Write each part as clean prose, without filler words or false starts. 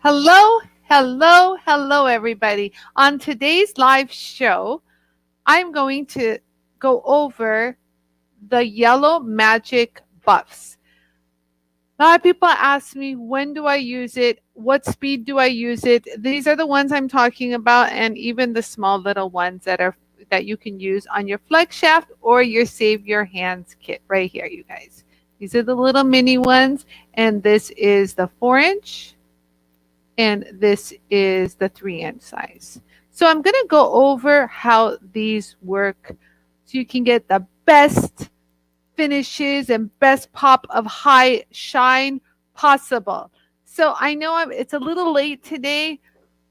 Hello, hello, hello, everybody. On today's live show, I'm going to go over the yellow magic buffs. A lot of people ask me, when do I use it? What speed do I use it? These are the ones I'm talking about, and even the small little ones that you can use on your flex shaft or your Save Your Hands kit right here, you guys. These are the little mini ones, and this is the 4-inch. And this is the 3-inch size. So I'm going to go over how these work so you can get the best finishes and best pop of high shine possible. So I know it's a little late today.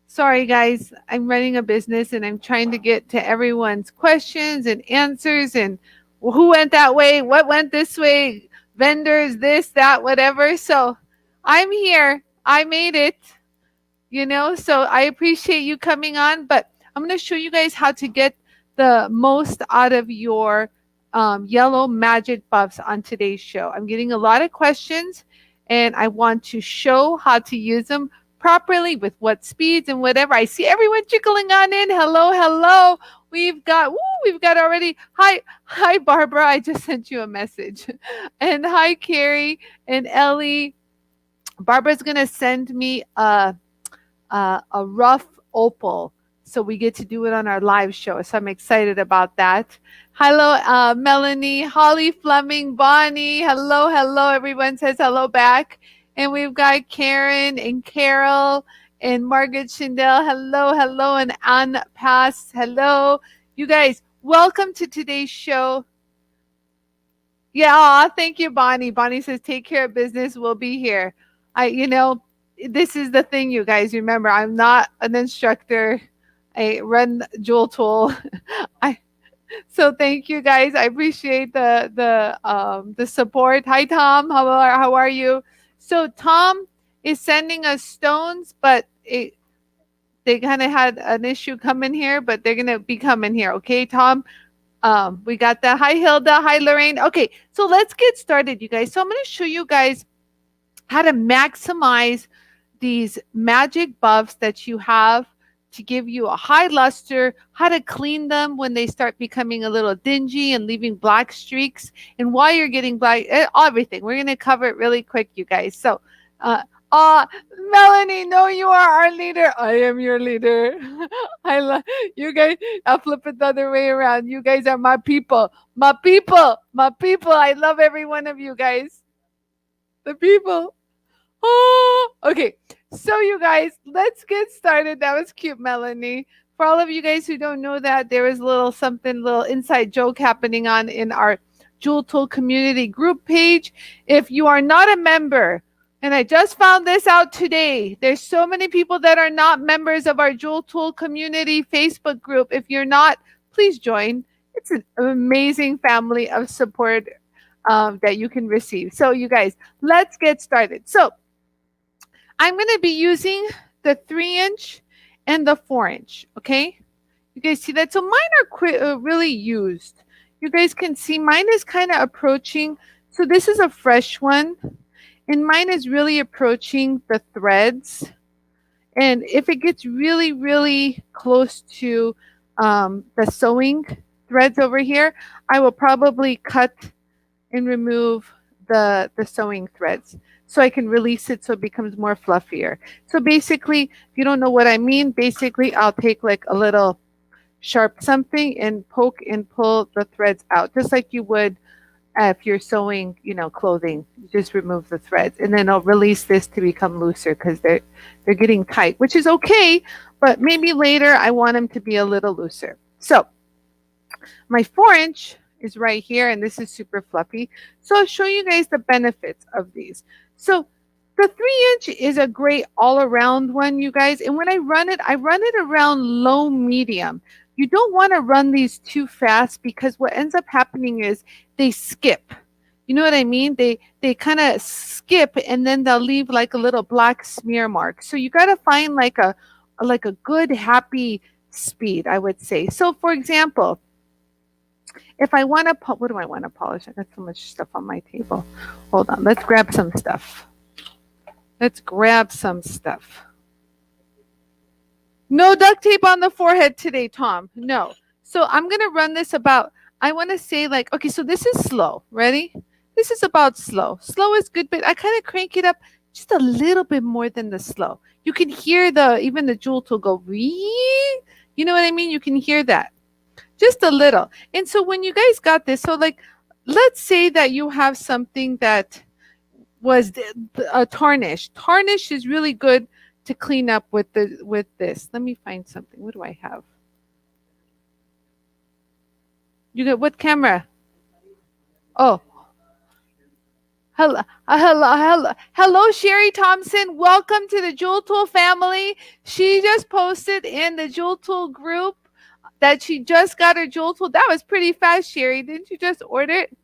Sorry, guys. I'm running a business and I'm trying to get to everyone's questions and answers and who went that way, what went this way, vendors, this, that, whatever. So I'm here. I made it. So I appreciate you coming on, but I'm going to show you guys how to get the most out of your yellow magic buffs on today's show. I'm getting a lot of questions, and I want to show how to use them properly with what speeds and whatever. I see everyone trickling on in. Hello, hello. We've got already. Hi, Barbara. I just sent you a message. And hi, Carrie and Ellie. Barbara's going to send me a rough opal, so we get to do it on our live show. So I'm excited about that. Hello, Melanie, Holly Fleming, Bonnie. Hello, hello. Everyone says hello back. And we've got Karen and Carol and Margaret Schindel. Hello, hello. And Ann Pass. Hello. You guys, welcome to today's show. Yeah, thank you, Bonnie. Bonnie says, take care of business. We'll be here. This is the thing, you guys. Remember, I'm not an instructor. I run JOOLTOOL. So thank you, guys. I appreciate the support. Hi, Tom. How are you? So Tom is sending us stones, but they kind of had an issue coming here, but they're gonna be coming here. Okay, Tom. We got that. Hi, Hilda. Hi, Lorraine. Okay, so let's get started, you guys. So I'm going to show you guys how to maximize these magic buffs that you have to give you a high luster, how to clean them when they start becoming a little dingy and leaving black streaks, and why you're getting black, everything. We're going to cover it really quick, you guys. So, Melanie, no, you are our leader. I am your leader. I love you guys. I'll flip it the other way around. You guys are my people. My people. My people. I love every one of you guys. The people. Oh, okay. So you guys, let's get started. That was cute, Melanie. For all of you guys who don't know that, there is a little inside joke happening on in our JOOLTOOL community group page. If you are not a member, and I just found this out today, there's so many people that are not members of our JOOLTOOL community Facebook group. If you're not, please join. It's an amazing family of support that you can receive. So you guys, let's get started. So I'm going to be using the 3-inch and the 4-inch, okay? You guys see that? So mine are really used. You guys can see mine is kind of approaching. So this is a fresh one, and mine is really approaching the threads. And if it gets really, really close to the sewing threads over here, I will probably cut and remove the sewing threads, so I can release it so it becomes more fluffier. So basically, if you don't know what I mean, basically I'll take like a little sharp something and poke and pull the threads out, just like you would if you're sewing, clothing. You just remove the threads, and then I'll release this to become looser because they're getting tight, which is okay, but maybe later I want them to be a little looser. So my 4-inch is right here, and this is super fluffy. So I'll show you guys the benefits of these. So the 3-inch is a great all-around one, you guys. And when I run it around low medium. You don't want to run these too fast, because what ends up happening is they skip. You know what I mean? They kind of skip, and then they'll leave like a little black smear mark. So you got to find like a good happy speed, I would say. So for example, if I want to, what do I want to polish? I got so much stuff on my table. Hold on. Let's grab some stuff. No duct tape on the forehead today, Tom. No. So I'm going to run this about, I want to say like, okay, so this is slow. Ready? This is about slow. Slow is good, but I kind of crank it up just a little bit more than the slow. You can hear even the jewel tool go, wee. You know what I mean? You can hear that just a little. And so when you guys got this, so like, let's say that you have something that was a tarnish. Tarnish is really good to clean up with this. Let me find something. What do I have? You got what camera? Oh, hello, Sherry Thompson. Welcome to the Jewel Tool family. She just posted in the Jewel Tool group that she just got her Jewel Tool. That was pretty fast, Sherry. Didn't you just order it?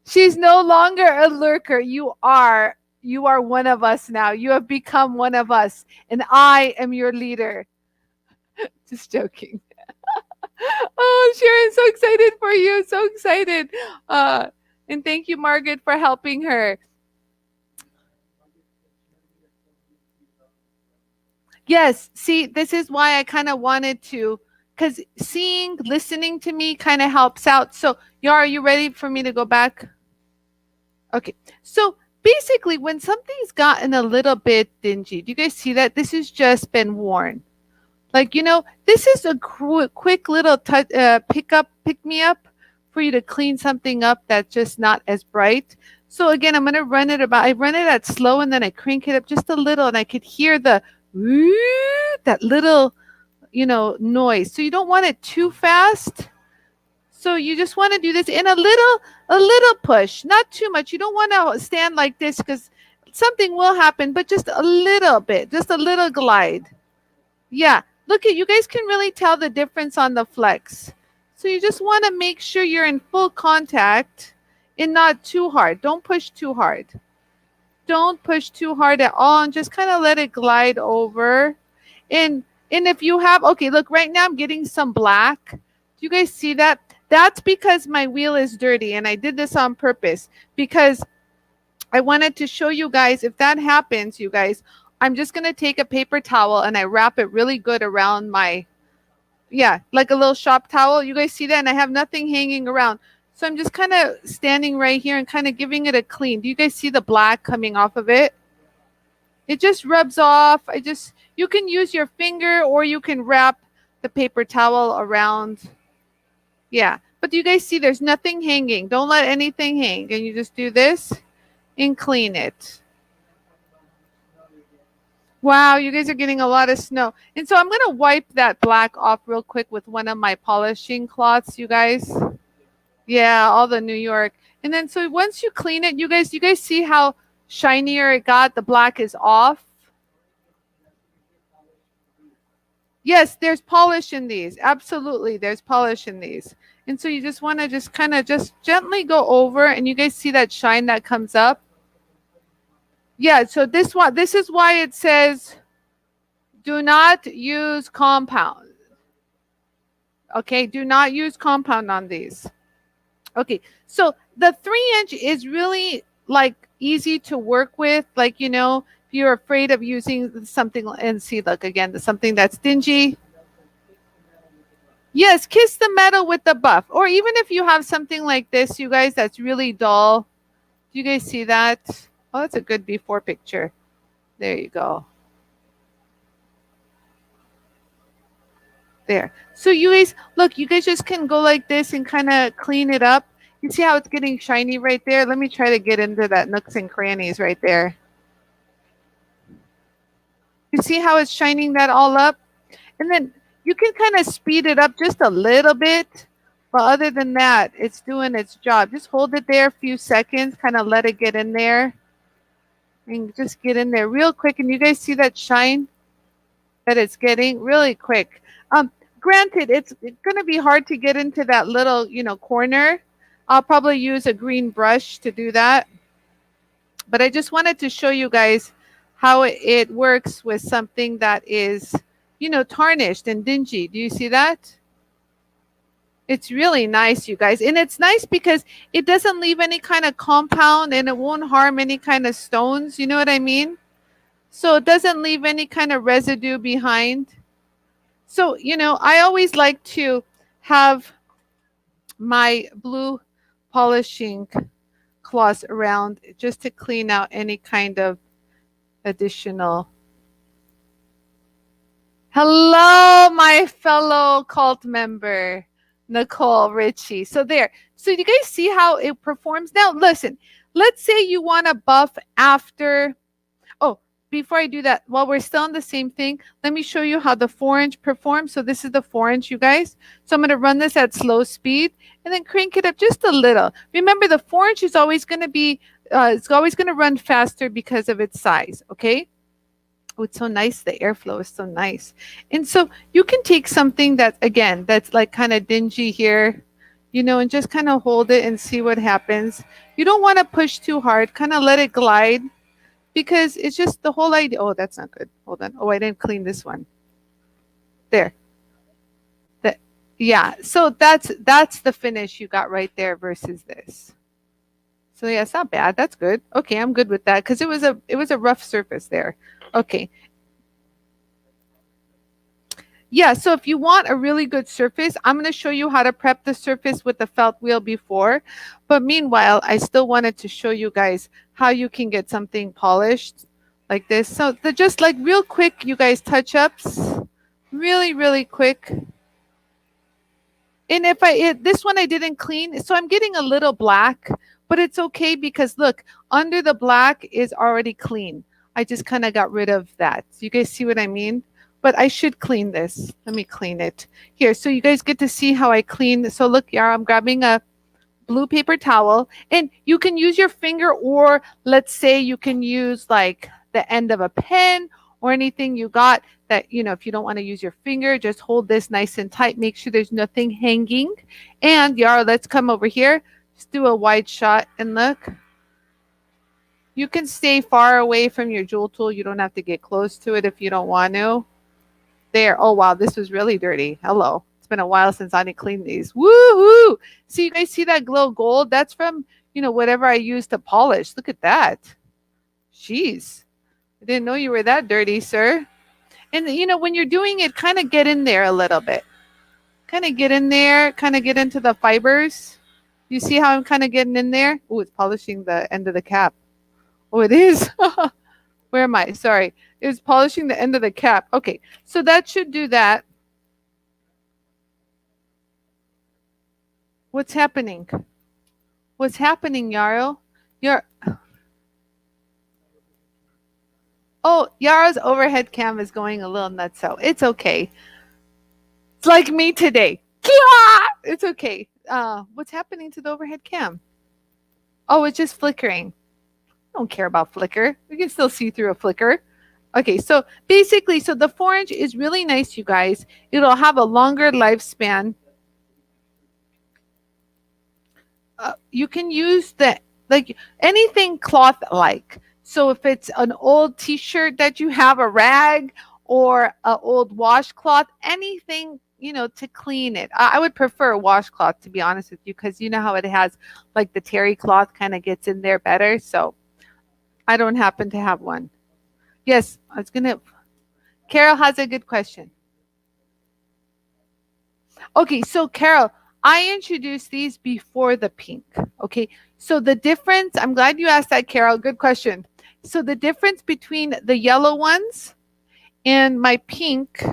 She's no longer a lurker. You are one of us now. You have become one of us, and I am your leader. Just joking. Oh, Sharon, so excited for you. So excited. And thank you, Margaret, for helping her. Yes, see, this is why I kind of wanted to, because listening to me kind of helps out. So, Yara, are you ready for me to go back? Okay. So basically, when something's gotten a little bit dingy, do you guys see that? This has just been worn. Like, this is a quick little pick me up for you to clean something up that's just not as bright. So again, I run it at slow and then I crank it up just a little and I could hear the that little, noise. So you don't want it too fast. So you just want to do this in a little push, not too much. You don't want to stand like this because something will happen, but just a little bit, just a little glide. Yeah, look at you guys can really tell the difference on the flex. So you just want to make sure you're in full contact and not too hard. Don't push too hard. Don't push too hard at all and just kind of let it glide over. And if you have, okay, look, right now I'm getting some black. Do you guys see that? That's because my wheel is dirty and I did this on purpose because I wanted to show you guys if that happens, you guys, I'm just going to take a paper towel and I wrap it really good around my, like a little shop towel. You guys see that? And I have nothing hanging around. So I'm just kind of standing right here and kind of giving it a clean. Do you guys see the black coming off of it? It just rubs off. You can use your finger or you can wrap the paper towel around. Yeah. But do you guys see there's nothing hanging? Don't let anything hang. And you just do this and clean it. Wow, you guys are getting a lot of snow. And so I'm going to wipe that black off real quick with one of my polishing cloths, you guys. Yeah, all the New York. And then so once you clean it, you guys see how shinier it got? The black is off. Yes, there's polish in these. Absolutely, there's polish in these. And so you just want to just kind of just gently go over, and you guys see that shine that comes up? Yeah, so this is why it says do not use compound. Okay, do not use compound on these. Okay, so the 3-inch is really like easy to work with. Like, if you're afraid of using something, and see, look again, something that's dingy. Yes, kiss the metal with the buff. Or even if you have something like this, you guys, that's really dull. Do you guys see that? Oh, that's a good before picture. There you go. There. So you guys, look, you guys just can go like this and kind of clean it up. You see how it's getting shiny right there? Let me try to get into that nooks and crannies right there. You see how it's shining that all up? And then you can kind of speed it up just a little bit. But other than that, it's doing its job. Just hold it there a few seconds, kind of let it get in there. And just get in there real quick. And you guys see that shine that it's getting really quick. Granted, it's going to be hard to get into that little, corner. I'll probably use a green brush to do that. But I just wanted to show you guys how it works with something that is, tarnished and dingy. Do you see that? It's really nice, you guys. And it's nice because it doesn't leave any kind of compound and it won't harm any kind of stones. You know what I mean? So it doesn't leave any kind of residue behind. So, I always like to have my blue polishing cloths around just to clean out any kind of additional. Hello, my fellow cult member, Nicole Richie. So there. So you guys see how it performs? Now, listen, let's say you want to buff after. Oh, before I do that, while we're still on the same thing, let me show you how the 4-inch performs. So this is the 4-inch, you guys. So I'm going to run this at slow speed and then crank it up just a little. Remember, the 4-inch is always going to be, it's always going to run faster because of its size, okay? Oh, it's so nice. The airflow is so nice. And so you can take something that, again, that's like kind of dingy here, and just kind of hold it and see what happens. You don't want to push too hard. Kind of let it glide because it's just the whole idea. Oh, that's not good. Hold on. Oh, I didn't clean this one. There. That, yeah. So that's the finish you got right there versus this. So yeah, it's not bad. That's good. Okay, I'm good with that because it was a rough surface there. Okay. Yeah, so if you want a really good surface, I'm going to show you how to prep the surface with the felt wheel before. But meanwhile, I still wanted to show you guys how you can get something polished like this. So just like real quick, you guys, touch-ups. Really, really quick. And if this one I didn't clean, so I'm getting a little black, but it's okay because look, under the black is already clean. I just kind of got rid of that. You guys see what I mean? But I should clean this. Let me clean it. Here, so you guys get to see how I clean. So look, Yara, I'm grabbing a blue paper towel. And you can use your finger, or let's say you can use like the end of a pen or anything you got that, if you don't want to use your finger, just hold this nice and tight. Make sure there's nothing hanging. And Yara, let's come over here. Just do a wide shot and look. You can stay far away from your jewel tool. You don't have to get close to it if you don't want to. There. Oh, wow. This was really dirty. Hello. It's been a while since Anie cleaned these. Woo-hoo! See, you guys see that glow gold? That's from, whatever I used to polish. Look at that. Jeez. I didn't know you were that dirty, sir. And, when you're doing it, kind of get in there a little bit. Kind of get in there. Kind of get into the fibers. You see how I'm kind of getting in there? Oh, it's polishing the end of the cap. Oh, it is. Where am I? Sorry. It was polishing the end of the cap. Okay, so that should do that. What's happening? What's happening, Yarrow? Oh, Yara's overhead cam is going a little nuts out. It's okay. It's like me today. It's okay. What's happening to the overhead cam? Oh, it's just flickering. I don't care about flicker. We can still see through a flicker. Okay, so basically, so the 4-inch is really nice, you guys. It'll have a longer lifespan. You can use like anything cloth-like. So if it's an old T-shirt that you have, a rag, or an old washcloth, anything, to clean it. I would prefer a washcloth, to be honest with you, because you know how it has, like the terry cloth kind of gets in there better. So I don't happen to have one. Yes, I was going to. Carol has a good question. Okay, so Carol, I introduced these before the pink. Okay, so the difference, I'm glad you asked that, Carol. Good question. So the difference between the yellow ones and my pink,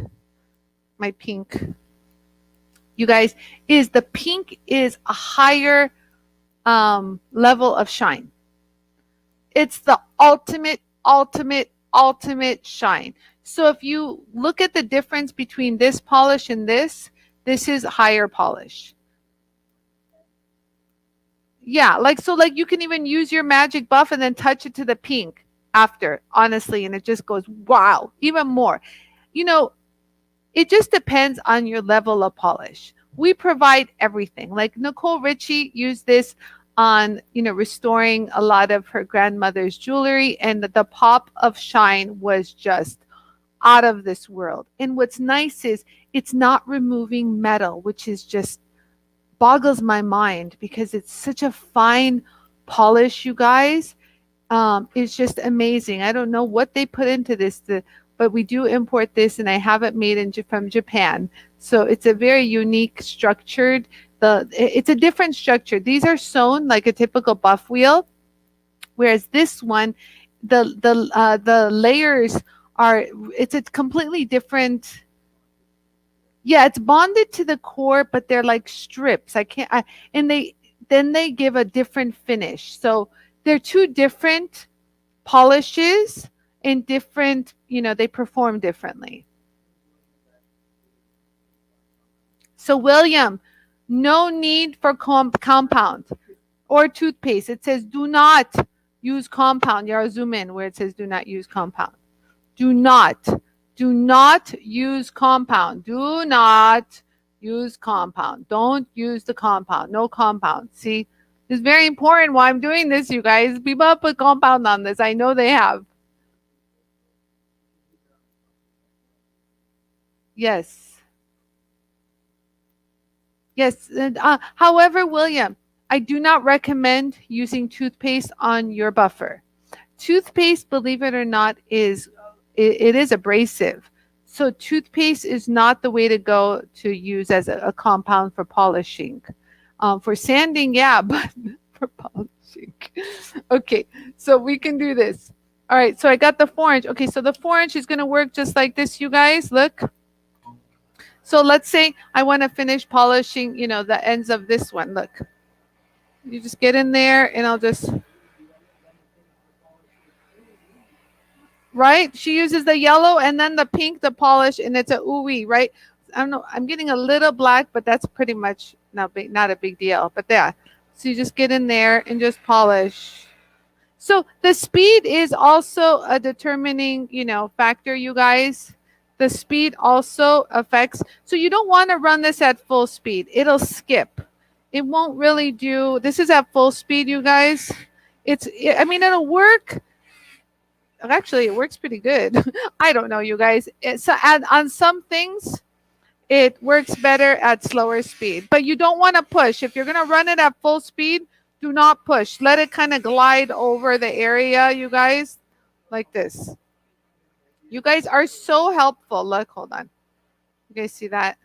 you guys, is the pink is a higher level of shine. It's the ultimate shine. So if you look at the difference between this polish and this is higher polish. Yeah, like you can even use your magic buff and then touch it to the pink after, honestly, and it just goes, wow, even more. It just depends on your level of polish. We provide everything. Like Nicole Richie used this on, restoring a lot of her grandmother's jewelry, and the pop of shine was just out of this world. And what's nice is it's not removing metal, which is just boggles my mind because it's such a fine polish, you guys. It's just amazing. I don't know what they put into this. but we do import this, and I have it made from Japan. So it's a very unique structured. It's a different structure. These are sewn like a typical buff wheel, whereas this one, the layers are, it's a completely different. Yeah, it's bonded to the core, but they're like strips. And they give a different finish. So they're two different polishes in different, they perform differently. So William, no need for compound or toothpaste. It says do not use compound. You zoom in where it says do not use compound. Do not use compound. Do not use compound. Don't use the compound. No compound. See, it's very important why I'm doing this, you guys. People have put compound on this. I know they have. Yes. Yes. However, William, I do not recommend using toothpaste on your buffer. Toothpaste, believe it or not, it is abrasive. So toothpaste is not the way to go to use as a compound for polishing. For sanding, yeah, but for polishing. Okay, so we can do this. All right, so I got the 4-inch. Okay, so the 4-inch is going to work just like this, you guys. Look. So let's say I want to finish polishing, the ends of this one. Look. You just get in there and I'll just... Right? She uses the yellow and then the pink to polish, and it's a ooey, right? I don't know. I'm getting a little black, but that's pretty much not a big deal. But yeah, so you just get in there and just polish. So the speed is also a determining, factor, you guys. The speed also affects. So you don't want to run this at full speed. It'll skip. It won't really do. This is at full speed, you guys. It'll work. Actually, it works pretty good. I don't know, you guys. On some things, it works better at slower speed. But you don't want to push. If you're going to run it at full speed, do not push. Let it kind of glide over the area, you guys, like this. You guys are so helpful. Look, hold on. You guys see that?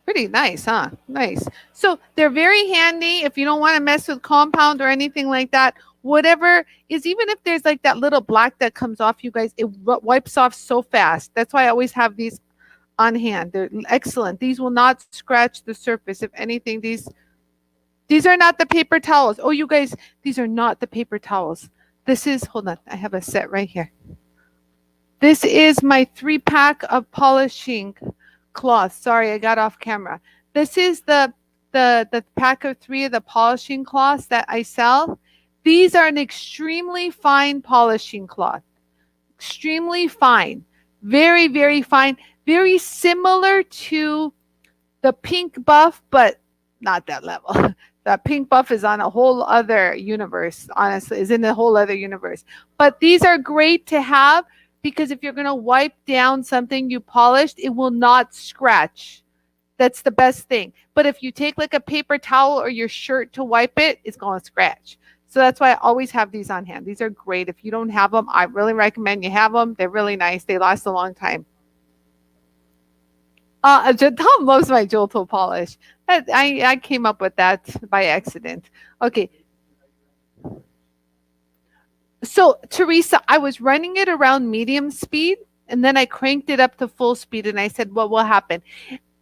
Pretty nice, huh? Nice. So they're very handy if you don't want to mess with compound or anything like that. Whatever is, even if there's like that little black that comes off, you guys, it wipes off so fast. That's why I always have these on hand. They're excellent. These will not scratch the surface. If anything, these are not the paper towels. Oh, you guys, these are not the paper towels. This is, hold on, I have a set right here. This is my 3-pack of polishing cloth. Sorry, I got off camera. This is the pack of 3 of the polishing cloths that I sell. These are an extremely fine polishing cloth. Extremely fine. Very, very fine. Very similar to the pink buff, but not that level. That pink buff is on a whole other universe, honestly, is in a whole other universe. But these are great to have, because if you're going to wipe down something you polished, it will not scratch. That's the best thing. But if you take like a paper towel or your shirt to wipe it, it's going to scratch. So that's why I always have these on hand. These are great. If you don't have them, I really recommend you have them. They're really nice. They last a long time. Tom loves my JOOLTOOL polish. I came up with that by accident. Okay. So, Teresa, I was running it around medium speed, and then I cranked it up to full speed, and I said, what will happen?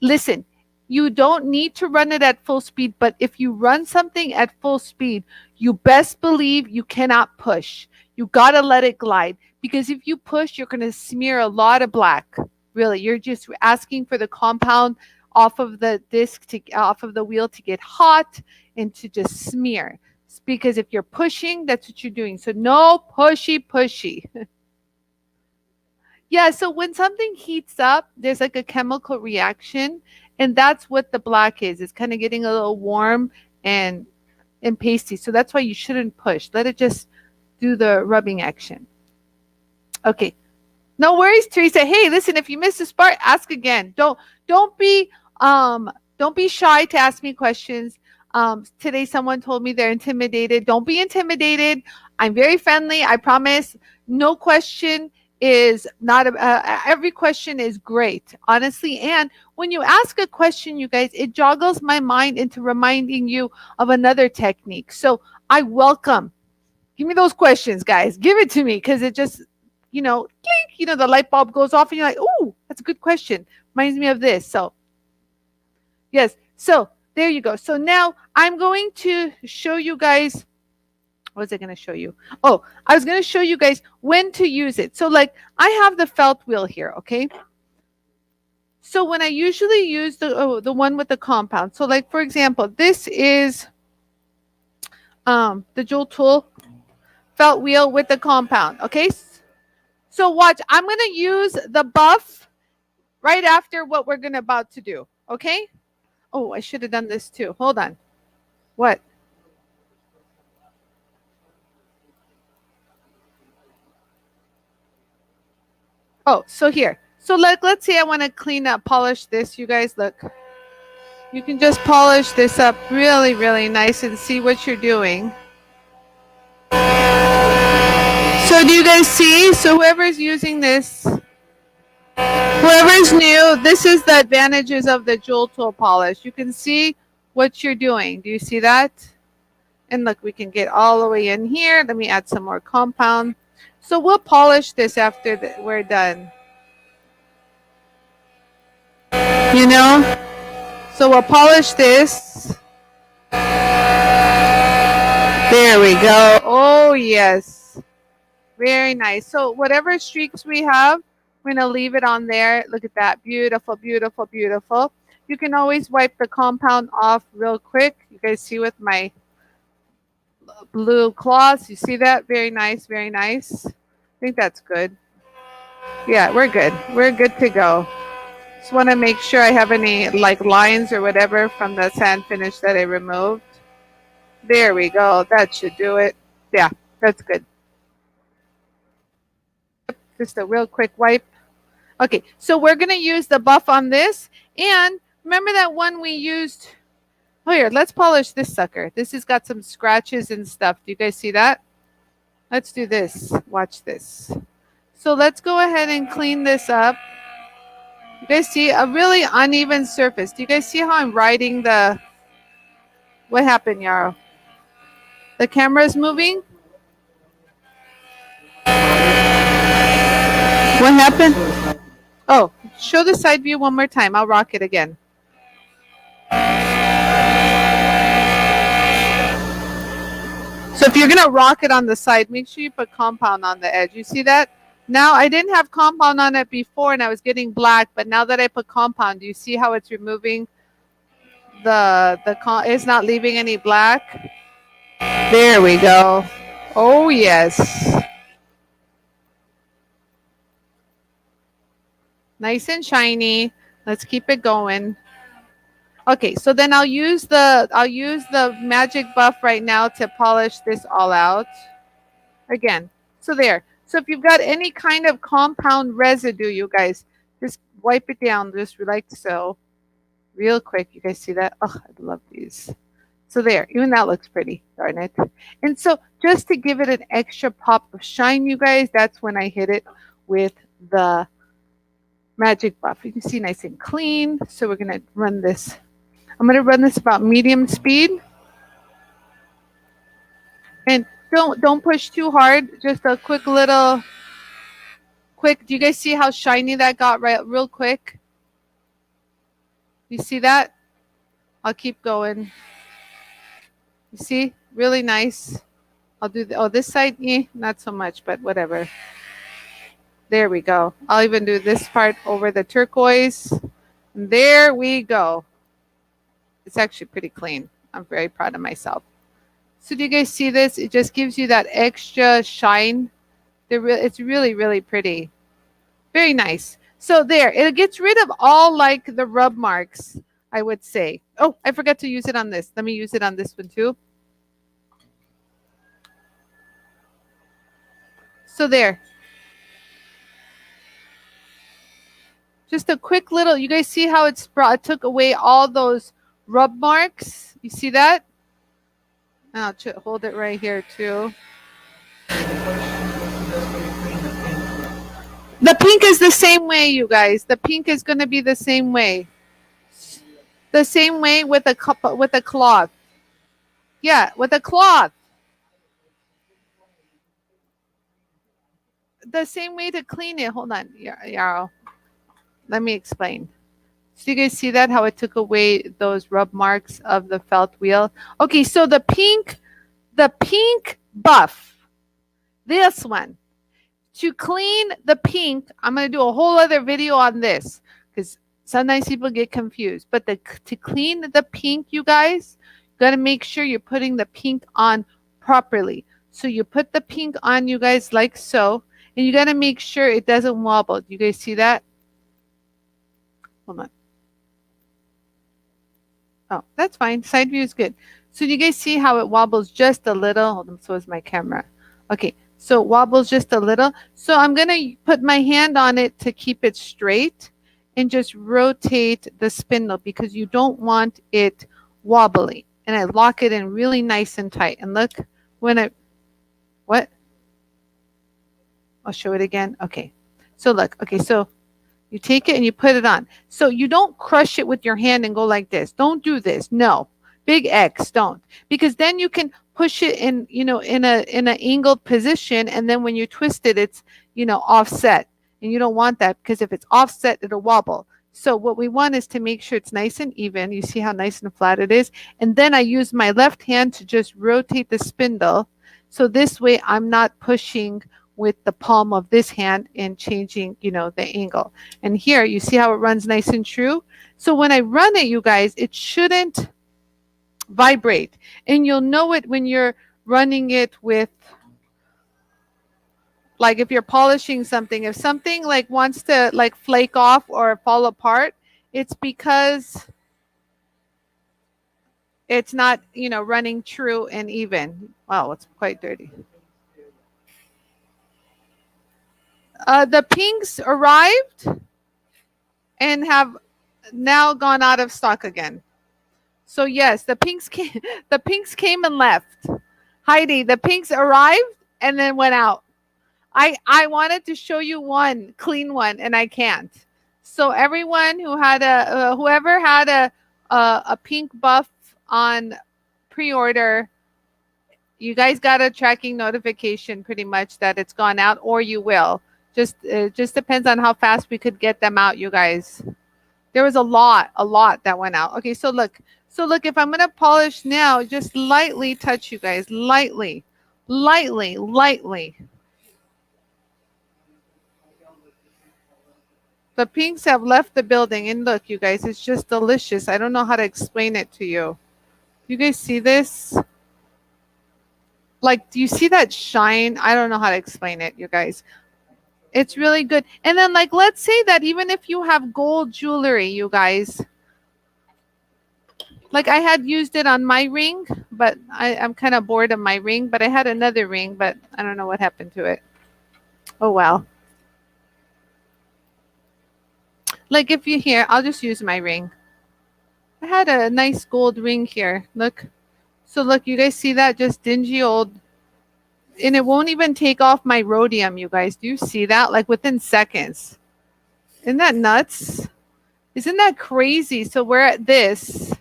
Listen, you don't need to run it at full speed, but if you run something at full speed, you best believe you cannot push. You got to let it glide, because if you push, you're going to smear a lot of black. Really, you're just asking for the compound off of the disc, off of the wheel to get hot and to just smear. Because if you're pushing, that's what you're doing. So no pushy. Yeah, so when something heats up, there's like a chemical reaction, and that's what the black is. It's kind of getting a little warm and pasty. So that's why you shouldn't push. Let it just do the rubbing action. Okay. No worries, Teresa. Hey, listen, if you missed this part, ask again. Don't be shy to ask me questions. Today someone told me they're intimidated. Don't be intimidated. I'm very friendly. I promise. No question is not, every question is great, honestly. And when you ask a question, you guys, it joggles my mind into reminding you of another technique. So I welcome. Give me those questions, guys. Give it to me because it just, click, the light bulb goes off and you're like, oh, that's a good question. Reminds me of this. So, yes. So there you go. So now I'm going to show you guys. What was I going to show you? Oh, I was going to show you guys when to use it. So like I have the felt wheel here, okay? So when I usually use the one with the compound. So like for example, this is the Jewel Tool felt wheel with the compound, okay? So watch, I'm going to use the buff right after what we're gonna about to do, okay? Oh, I should have done this too. Hold on. What? Oh, so here. So let's say I want to clean up, polish this. You guys, look. You can just polish this up really, really nice and see what you're doing. So do you guys see? So whoever's using this, whoever's new, this is the advantages of the Jewel Tool polish. You can see what you're doing. Do you see that? And look, we can get all the way in here. Let me add some more compound. So we'll polish this after we're done. You know? So we'll polish this. There we go. Oh, yes. Very nice. So whatever streaks we have, we're going to leave it on there. Look at that. Beautiful, beautiful, beautiful. You can always wipe the compound off real quick. You guys see with my blue cloths. You see that? Very nice, very nice. I think that's good. Yeah, we're good. We're good to go. Just want to make sure I have any like lines or whatever from the sand finish that I removed. There we go. That should do it. Yeah, that's good. Just a real quick wipe. Okay, so we're going to use the buff on this. And remember that one we used? Oh, here, let's polish this sucker. This has got some scratches and stuff. Do you guys see that? Let's do this. Watch this. So let's go ahead and clean this up. You guys see a really uneven surface. Do you guys see how I'm riding the... What happened, Yarrow? The camera's moving? What happened? Oh, show the side view one more time. I'll rock it again. So if you're going to rock it on the side, make sure you put compound on the edge. You see that? Now, I didn't have compound on it before and I was getting black, but now that I put compound, do you see how it's removing it's not leaving any black? There we go. Oh, yes. Nice and shiny. Let's keep it going. Okay, so then I'll use the magic buff right now to polish this all out. Again, so there. So if you've got any kind of compound residue, you guys, just wipe it down just like so. Real quick. You guys see that? Oh, I love these. So there, even that looks pretty, darn it. And so just to give it an extra pop of shine, you guys, that's when I hit it with the magic buff. You can see nice and clean. So we're going to run this. I'm going to run this about medium speed. And don't push too hard. Just a quick little, do you guys see how shiny that got right real quick? You see that? I'll keep going. You see? Really nice. I'll do this side, not so much, but whatever. There we go. I'll even do this part over the turquoise. And there we go. It's actually pretty clean. I'm very proud of myself. So do you guys see this? It just gives you that extra shine. It's really, really pretty. Very nice. So there, it gets rid of all like the rub marks, I would say. Oh, I forgot to use it on this. Let me use it on this one too. So there. Just a quick little, you guys see how it took away all those rub marks? You see that? And I'll hold it right here too. The pink is the same way, you guys. The pink is going to be the same way. The same way with a cup, with a cloth. Yeah, with a cloth. The same way to clean it. Hold on, Yarrow. Let me explain. So you guys see that, how it took away those rub marks of the felt wheel? Okay, so the pink buff, this one, to clean the pink, I'm going to do a whole other video on this because sometimes people get confused. But to clean the pink, you guys, you got to make sure you're putting the pink on properly. So you put the pink on, you guys, like so, and you got to make sure it doesn't wobble. Do you guys see that? Hold on. Oh, that's fine. Side view is good. So you guys see how it wobbles just a little? Hold on, so is my camera. Okay, so it wobbles just a little. So I'm going to put my hand on it to keep it straight and just rotate the spindle because you don't want it wobbly. And I lock it in really nice and tight. And look, when I, what? I'll show it again. Okay, so look, okay, so you take it and you put it on. So you don't crush it with your hand and go like this. Don't do this. No. Big X, don't. Because then you can push it in, you know, in an angled position, and then when you twist it, it's, you know, offset. And you don't want that because if it's offset, it'll wobble. So what we want is to make sure it's nice and even. You see how nice and flat it is? And then I use my left hand to just rotate the spindle. So this way I'm not pushing with the palm of this hand and changing, you know, the angle. And here you see how it runs nice and true. So when I run it, you guys, it shouldn't vibrate. And you'll know it when you're running it with, like if you're polishing something, if something like wants to like flake off or fall apart, it's because it's not, you know, running true and even. Wow, it's quite dirty. The pinks arrived and have now gone out of stock again. So yes, the pinks came, the pinks came and left. Heidi, the pinks arrived and then went out. I wanted to show you one clean one and I can't. So everyone who had a whoever had a pink buff on pre-order, you guys got a tracking notification pretty much that it's gone out, or you will. It just depends on how fast we could get them out, you guys. There was a lot that went out. Okay, so look, if I'm gonna polish now, just lightly touch, you guys, lightly. The pinks have left the building, and look, you guys, it's just delicious. I don't know how to explain it to you. You guys see this? Like, do you see that shine? I don't know how to explain it, you guys. It's really good. And then, like, let's say that even if you have gold jewelry, you guys, like I had used it on my ring, but I'm kind of bored of my ring, but I had another ring, but I don't know what happened to it. Oh, well. Like if you hear, I'll just use my ring. I had a nice gold ring here. Look. So look, you guys see that? Just dingy old. And it won't even take off my rhodium, you guys. Do you see that? Like within seconds. Isn't that nuts? Isn't that crazy? So we're at this.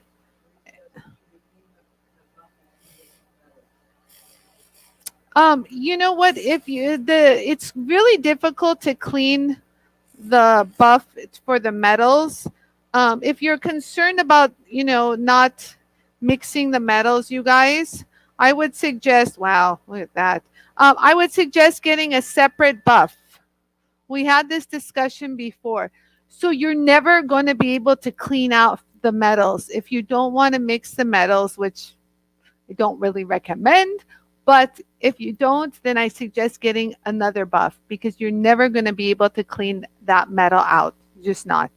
You know what? If you it's really difficult to clean the buff for the metals. If you're concerned about, you know, not mixing the metals, you guys, I would suggest, wow, look at that. I would suggest getting a separate buff. We had this discussion before. So you're never going to be able to clean out the metals. If you don't want to mix the metals, which I don't really recommend, but if you don't, then I suggest getting another buff because you're never going to be able to clean that metal out. Just not.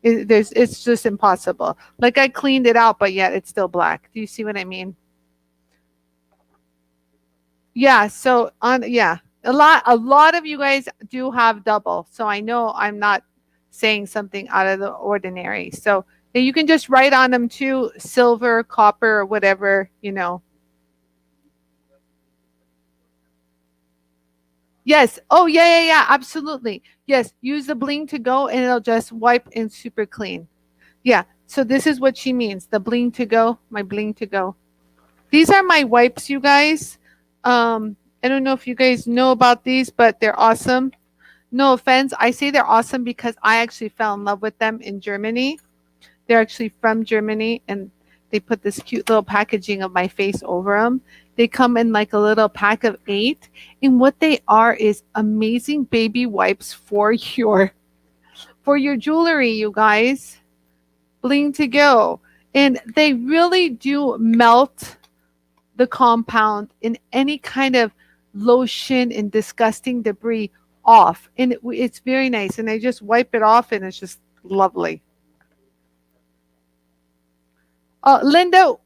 It's just impossible. Like I cleaned it out, but yet it's still black. Do you see what I mean? Yeah. So yeah, a lot of you guys do have double. So I know I'm not saying something out of the ordinary. So you can just write on them too, silver, copper, or whatever, you know. Yes. Oh, yeah, yeah, yeah. Absolutely. Yes. Use the bling to go and it'll just wipe and super clean. Yeah. So this is what she means. The bling to go, my bling to go. These are my wipes, you guys. I don't know if you guys know about these, but they're awesome. No offense. I say they're awesome because I actually fell in love with them in Germany. They're actually from Germany and they put this cute little packaging of my face over them. They come in like a little pack of 8. And what they are is amazing baby wipes for your jewelry, you guys. Bling to go. And they really do melt the compound in any kind of lotion and disgusting debris off. And it's very nice. And I just wipe it off and it's just lovely. Linda,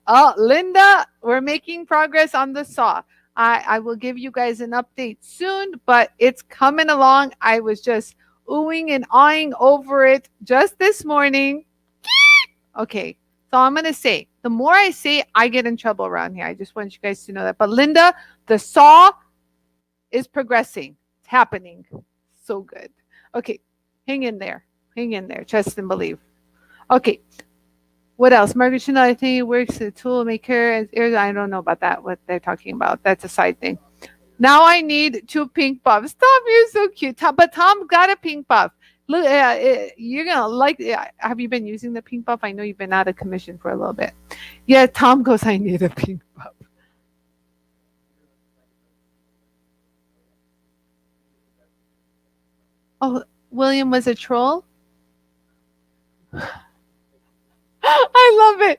we're making progress on the saw. I will give you guys an update soon, but it's coming along. I was just oohing and awing over it just this morning. Okay, so I'm going to say, the more I say, I get in trouble around here. I just want you guys to know that. But Linda, the saw is progressing. It's happening. So good. Okay, hang in there. Hang in there. Trust and believe. Okay, what else? Margaret Chanel, I think it works as a tool maker. I don't know about that, what they're talking about. That's a side thing. Now I need 2 pink buffs. Tom, you're so cute. But Tom got a pink buff. Look, you're going to like it. Have you been using the pink buff? I know you've been out of commission for a little bit. Yeah, Tom goes, I need a pink buff. Oh, William was a troll? I love it.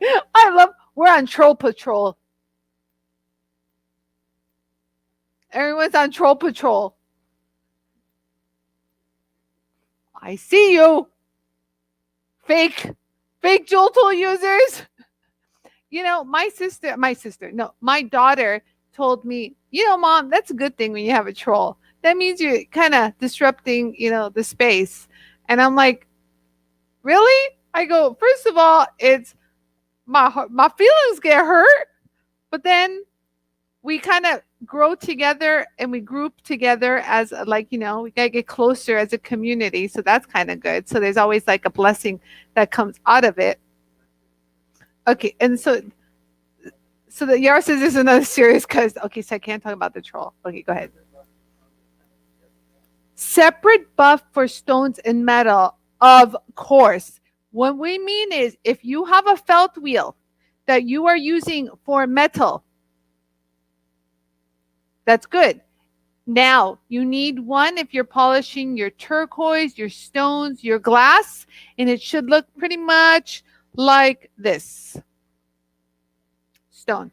We're on troll patrol. Everyone's on troll patrol. I see you. Fake JOOLTOOL users. You know, my daughter told me, Mom, that's a good thing when you have a troll. That means you're kind of disrupting, the space. And I'm like, really? I go, first of all, it's my feelings get hurt, but then we kind of grow together and we group together as we gotta get closer as a community. So that's kind of good. So there's always like a blessing that comes out of it. Okay, and so the Yara says this is another serious because so I can't talk about the troll. Okay, go ahead. Separate buff for stones and metal, of course. What we mean is if you have a felt wheel that you are using for metal, that's good. Now, you need one if you're polishing your turquoise, your stones, your glass, and it should look pretty much like this. Stone.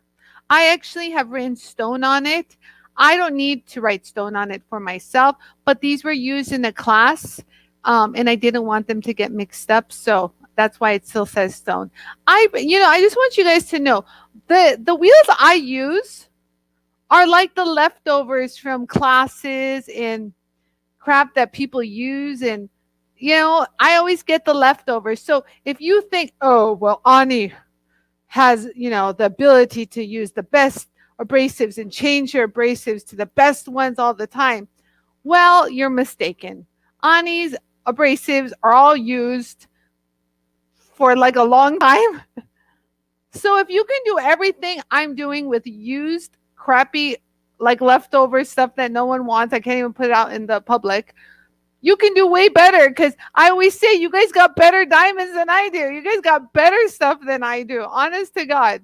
I actually have written stone on it. I don't need to write stone on it for myself, but these were used in a class, and I didn't want them to get mixed up, so that's why it still says stone. I just want you guys to know the wheels I use are like the leftovers from classes and crap that people use, and I always get the leftovers. So if you think, oh well, Anie has the ability to use the best abrasives and change your abrasives to the best ones all the time, well, you're mistaken. Anie's abrasives are all used for like a long time. So if you can do everything I'm doing with used crappy like leftover stuff that no one wants, I can't even put it out in the public, you can do way better, because I always say you guys got better diamonds than I do. You guys got better stuff than I do. Honest to God.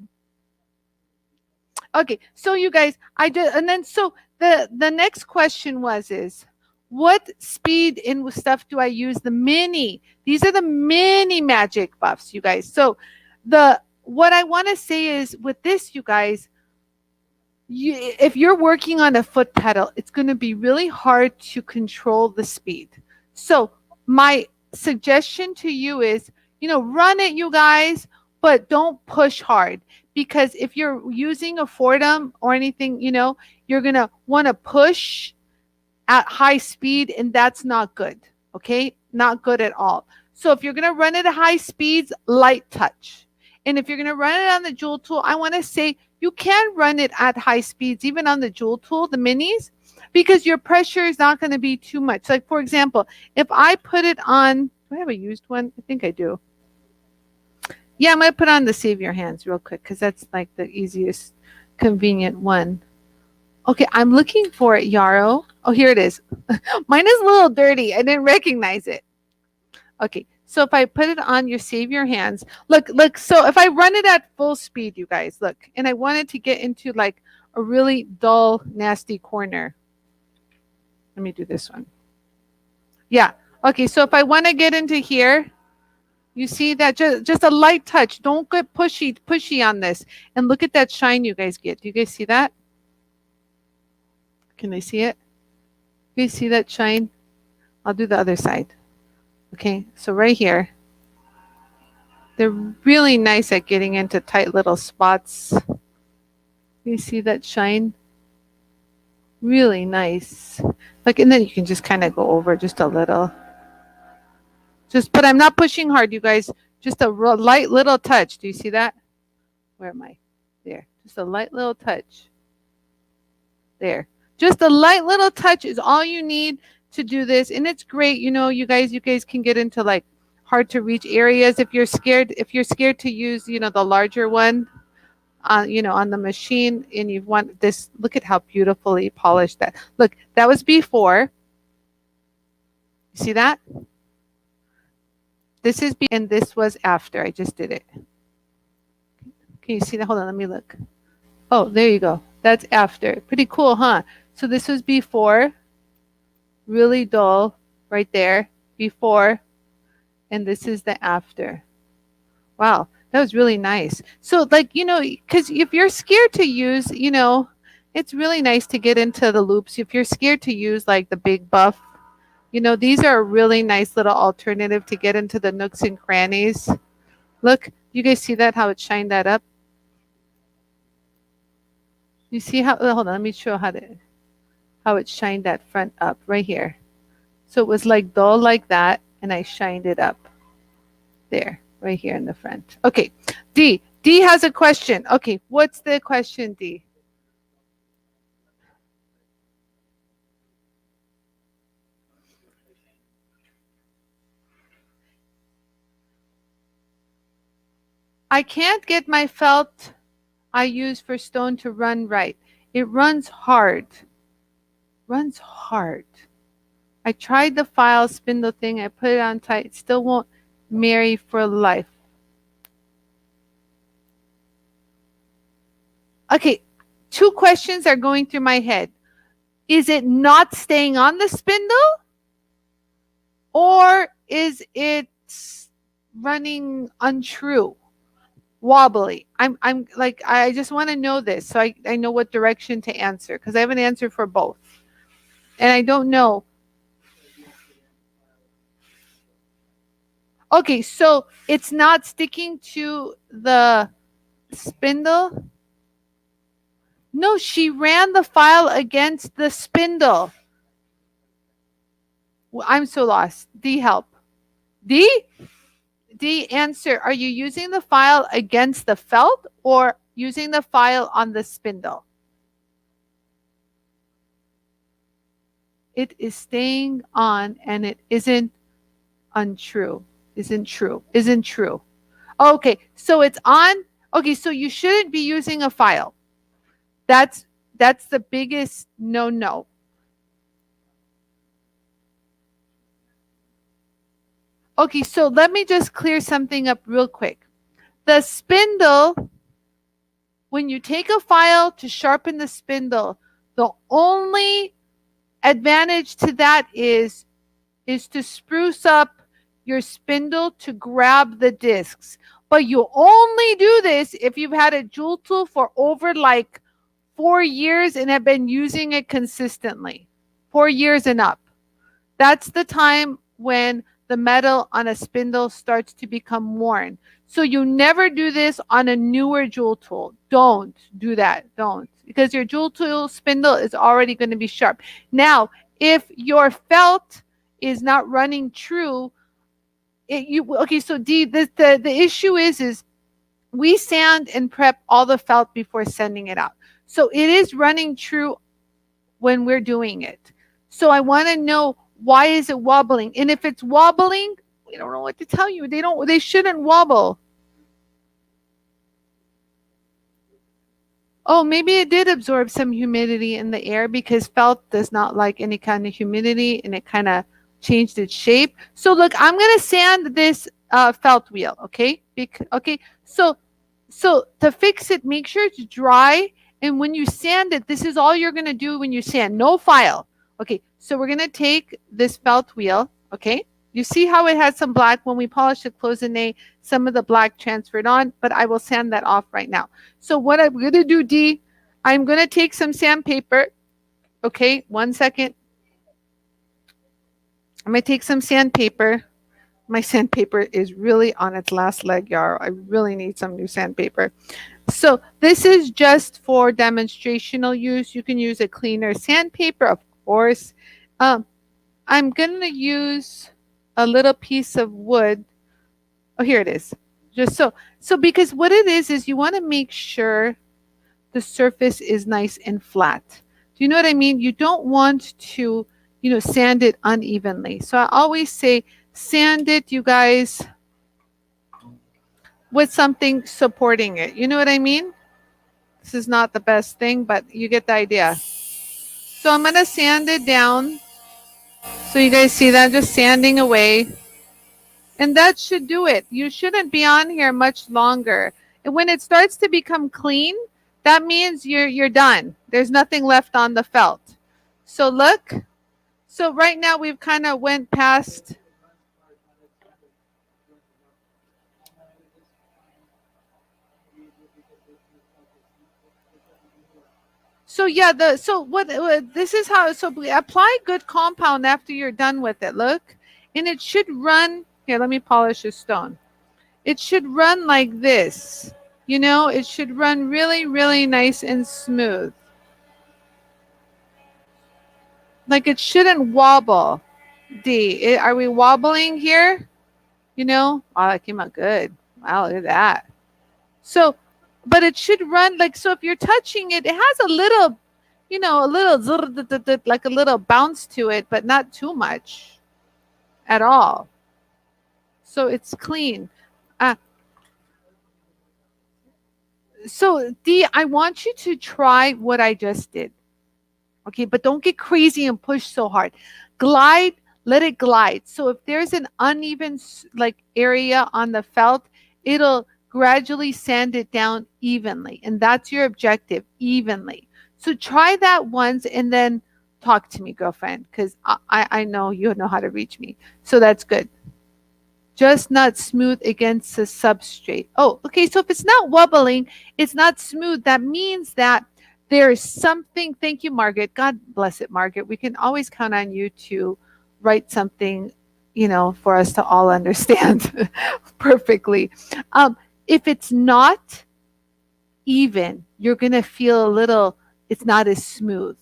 Okay, so you guys, I did, and then so the next question is what speed and stuff do I use? The mini. These are the mini magic buffs, you guys. So what I want to say is with this, you guys, if you're working on a foot pedal, it's going to be really hard to control the speed. So my suggestion to you is, run it, you guys, but don't push hard, because if you're using a Fordham or anything, you're going to want to push at high speed, and that's not good. Okay? Not good at all. So if you're going to run it at high speeds, light touch. And if you're going to run it on the JOOLTOOL, I want to say you can run it at high speeds, even on the JOOLTOOL, the minis, because your pressure is not going to be too much. Like, for example, if I put it on, do I have a used one? I think I do. Yeah, I'm going to put on the Save Your Hands real quick because that's like the easiest, convenient one. Okay, I'm looking for it, Yarrow. Oh, here it is. Mine is a little dirty. I didn't recognize it. Okay, so if I put it on your Save Your Hands, look, so if I run it at full speed, you guys, look, and I wanted to get into like a really dull, nasty corner. Let me do this one. Yeah, okay, so if I want to get into here, you see that just a light touch. Don't get pushy on this. And look at that shine you guys get. Do you guys see that? Can they see it? You see that shine? I'll do the other side. Okay, so right here, they're really nice at getting into tight little spots. You see that shine? Really nice. Like, and then you can just kind of go over just a little. But I'm not pushing hard, you guys. Just a real light little touch. Do you see that? Where am I? There. Just a light little touch. There. Just a light little touch is all you need to do this. And it's great. You know, you guys can get into like hard to reach areas. If you're scared to use, you know, the larger one, you know, on the machine, and you want this, look at how beautifully polished that. Look, that was before. You see that? This is and this was after. I just did it. Can you see that? Hold on, let me look. Oh, there you go. That's after. Pretty cool, huh? So this was before, really dull, right there, before, and this is the after. Wow, that was really nice. So, like, you know, because if you're scared to use, you know, it's really nice to get into the loops. If you're scared to use like the big buff, you know, these are a really nice little alternative to get into the nooks and crannies. Look, you guys see that, how it shined that up? You see how, hold on, let me show how it shined that front up right here. So it was like dull like that, and I shined it up there, right here in the front. Okay, D has a question. Okay, what's the question, D? I can't get my felt I use for stone to run right. It runs hard. Runs hard. I tried the file spindle thing. I put it on tight. It still won't marry for life. Okay, two questions are going through my head. Is it not staying on the spindle? Or is it running untrue? Wobbly. I'm like, I just want to know this so I know what direction to answer, because I have an answer for both. And I don't know. Okay, so it's not sticking to the spindle? No, she ran the file against the spindle. Well, I'm so lost. D, help. D, answer. Are you using the file against the felt or using the file on the spindle? It is staying on, and it isn't untrue. Isn't true. Okay, so it's on. Okay, so you shouldn't be using a file. That's the biggest no. Okay, so let me just clear something up real quick. The spindle, when you take a file to sharpen the spindle, the only advantage to that is to spruce up your spindle to grab the discs. But you only do this if you've had a Jool tool for over like 4 years and have been using it consistently. 4 years and up. That's the time when the metal on a spindle starts to become worn. So you never do this on a newer Jool tool. Don't do that. Don't. Because your Jool tool spindle is already going to be sharp. Now, if your felt is not running true, okay, so D, the issue is we sand and prep all the felt before sending it out. So it is running true when we're doing it. So I want to know, why is it wobbling? And if it's wobbling, we don't know what to tell you. They shouldn't wobble. Oh, maybe it did absorb some humidity in the air, because felt does not like any kind of humidity, and it kind of changed its shape. So look, I'm going to sand this felt wheel, okay? Okay, so to fix it, make sure it's dry. And when you sand it, this is all you're going to do when you sand. No file. Okay, so we're going to take this felt wheel, okay? You see how it has some black when we polished the cloisonne, some of the black transferred on, but I will sand that off right now. So what I'm going to do, D, I'm going to take some sandpaper. Okay, 1 second. I'm going to take some sandpaper. My sandpaper is really on its last leg, y'all. I really need some new sandpaper. So this is just for demonstrational use. You can use a cleaner sandpaper, of course. I'm going to use a little piece of wood. Oh, here it is. Just so because what it is you want to make sure the surface is nice and flat. Do you know what I mean? You don't want to, sand it unevenly. So I always say sand it, you guys, with something supporting it. You know what I mean? This is not the best thing, but you get the idea. So I'm going to sand it down. So you guys see that? Just sanding away. And that should do it. You shouldn't be on here much longer. And when it starts to become clean, that means you're done. There's nothing left on the felt. So look. So right now we've kind of went past. So yeah, this is how, so apply good compound after you're done with it. Look, and it should run. Here, let me polish this stone. It should run like this. It should run really, really nice and smooth. Like it shouldn't wobble. D, are we wobbling here? Oh, that came out good. Wow, look at that. So, but it should run like, so if you're touching it, it has a little, like a little bounce to it, but not too much at all. So it's clean. So D, I want you to try what I just did. Okay, but don't get crazy and push so hard. Glide, let it glide. So if there's an uneven area on the felt, it'll gradually sand it down evenly. And that's your objective, evenly. So try that once and then talk to me, girlfriend, because I know you know how to reach me. So that's good. Just not smooth against the substrate. Oh, okay. So if it's not wobbling, it's not smooth. That means that there is something. Thank you, Margaret. God bless it, Margaret. We can always count on you to write something, for us to all understand perfectly. If it's not even, you're going to feel a little, it's not as smooth.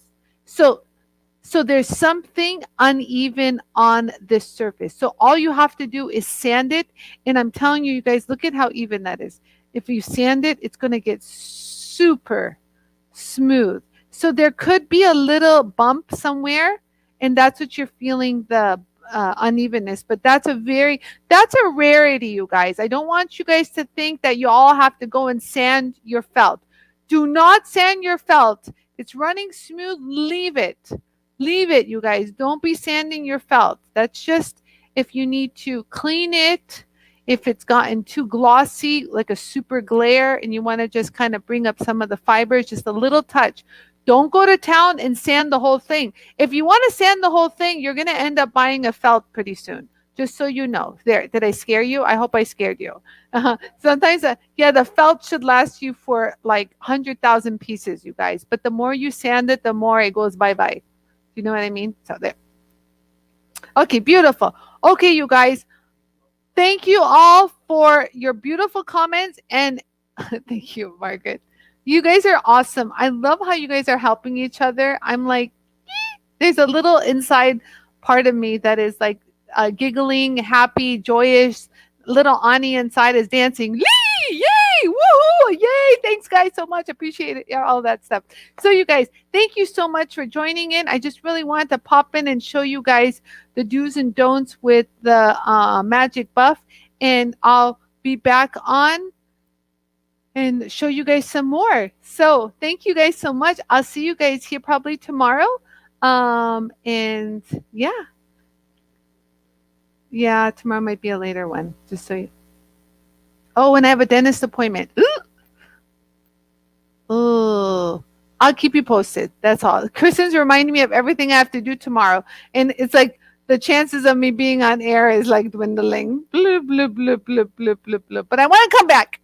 So there's something uneven on this surface. So all you have to do is sand it. And I'm telling you, you guys, look at how even that is. If you sand it, it's going to get super smooth. So there could be a little bump somewhere, and that's what you're feeling, the unevenness. But that's a rarity, you guys. I don't want you guys to think that you all have to go and sand your felt. Do not sand your felt. It's running smooth. Leave it. Leave it, you guys. Don't be sanding your felt. That's just if you need to clean it, if it's gotten too glossy, like a super glare, and you want to just kind of bring up some of the fibers, just a little touch. Don't go to town and sand the whole thing. If you want to sand the whole thing, you're going to end up buying a felt pretty soon. Just so you know. There, did I scare you? I hope I scared you. Sometimes, the felt should last you for like 100,000 pieces, you guys. But the more you sand it, the more it goes bye-bye. You know what I mean? So there. Okay, beautiful. Okay, you guys. Thank you all for your beautiful comments. And thank you, Margaret. You guys are awesome. I love how you guys are helping each other. I'm like, there's a little inside part of me that is like giggling, happy, joyous. Little Anie inside is dancing. Yay! Yay! Yay! Thanks, guys, so much. Appreciate it. Yeah, all that stuff. So, you guys, thank you so much for joining in. I just really wanted to pop in and show you guys the do's and don'ts with the magic buff, and I'll be back on and show you guys some more. So, thank you guys so much. I'll see you guys here probably tomorrow. And yeah, tomorrow might be a later one. Just so you. Oh, and I have a dentist appointment. Oh, I'll keep you posted. That's all. Kristen's reminding me of everything I have to do tomorrow. And it's like the chances of me being on air is like dwindling. Bloop, bloop, bloop, bloop, bloop, bloop, bloop. But I want to come back.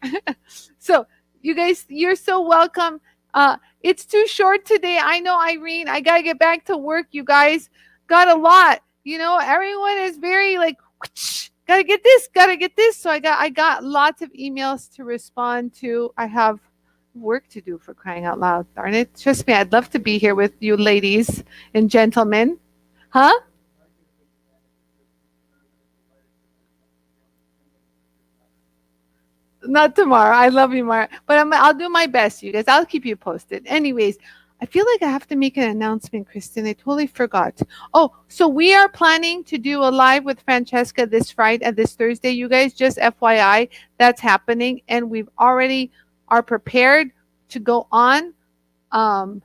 So, you guys, you're so welcome. It's too short today. I know, Irene. I got to get back to work, you guys. Got a lot. Everyone is very like, whoosh, gotta get this. So I got lots of emails to respond to. I have work to do, for crying out loud. Darn it. Trust me, I'd love to be here with you ladies and gentlemen. Huh? Not tomorrow. I love you, Mara. But I'll do my best, you guys. I'll keep you posted. Anyways, I feel like I have to make an announcement, Kristen. I totally forgot. Oh, so we are planning to do a live with Francesca this Friday and this Thursday, you guys. Just FYI, that's happening. And we've already are prepared to go on. I've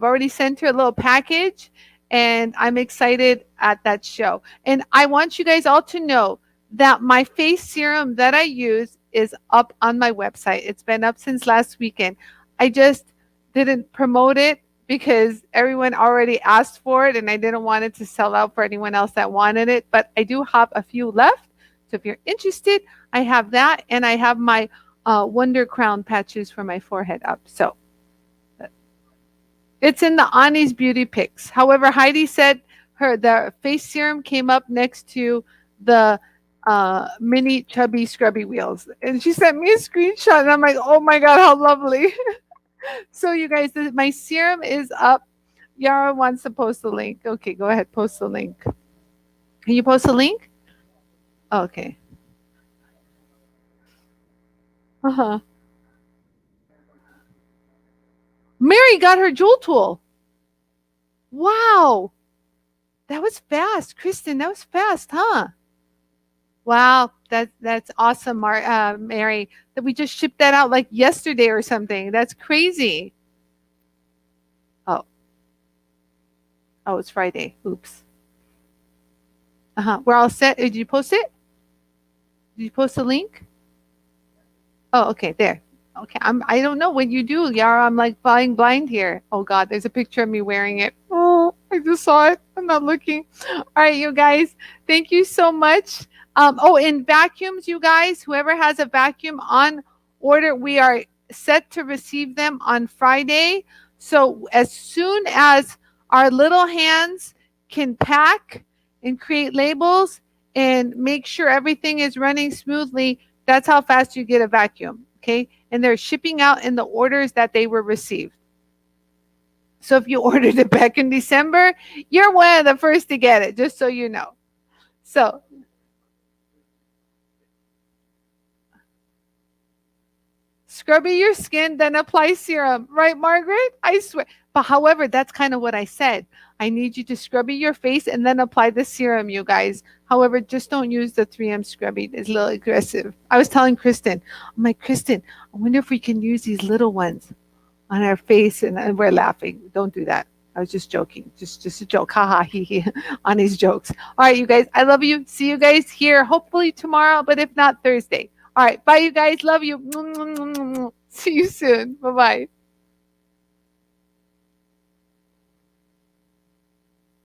already sent her a little package, and I'm excited at that show. And I want you guys all to know that my face serum that I use is up on my website. It's been up since last weekend. I just didn't promote it because everyone already asked for it, and I didn't want it to sell out for anyone else that wanted it. But I do have a few left. So if you're interested, I have that, and I have my Wonder Crown patches for my forehead up. So it's in the Anie's Beauty Picks. However, Heidi said the face serum came up next to the mini chubby scrubby wheels, and she sent me a screenshot, and I'm like, oh my god, how lovely. So you guys, my serum is up. Yara wants to post the link. Okay, go ahead, post the link. Can you post a link? Okay. Mary got her JOOLTOOL. Wow, that was fast, Kristen. That was fast, huh? Wow, that's awesome, Mary. That we just shipped that out like yesterday or something. That's crazy. Oh, it's Friday. Oops. We're all set. Did you post it? Did you post the link? Oh, okay, there. Okay, I don't know what you do, Yara. I'm like flying blind here. Oh God, there's a picture of me wearing it. Oh, I just saw it. I'm not looking. All right, you guys. Thank you so much. In vacuums, you guys, whoever has a vacuum on order, we are set to receive them on Friday. So as soon as our little hands can pack and create labels and make sure everything is running smoothly, that's how fast you get a vacuum. Okay. And they're shipping out in the orders that they were received. So if you ordered it back in December, you're one of the first to get it, just so you know. So scrubby your skin, then apply serum. Right, Margaret? I swear. But however, that's kind of what I said. I need you to scrubby your face and then apply the serum, you guys. However, just don't use the 3M scrubby. It's a little aggressive. I was telling Kristen, I'm like, Kristen, I wonder if we can use these little ones on our face. And we're laughing. Don't do that. I was just joking. Just a joke. Ha ha, he he, on his jokes. All right, you guys. I love you. See you guys here hopefully tomorrow, but if not, Thursday. All right. Bye, you guys. Love you. See you soon. Bye-bye.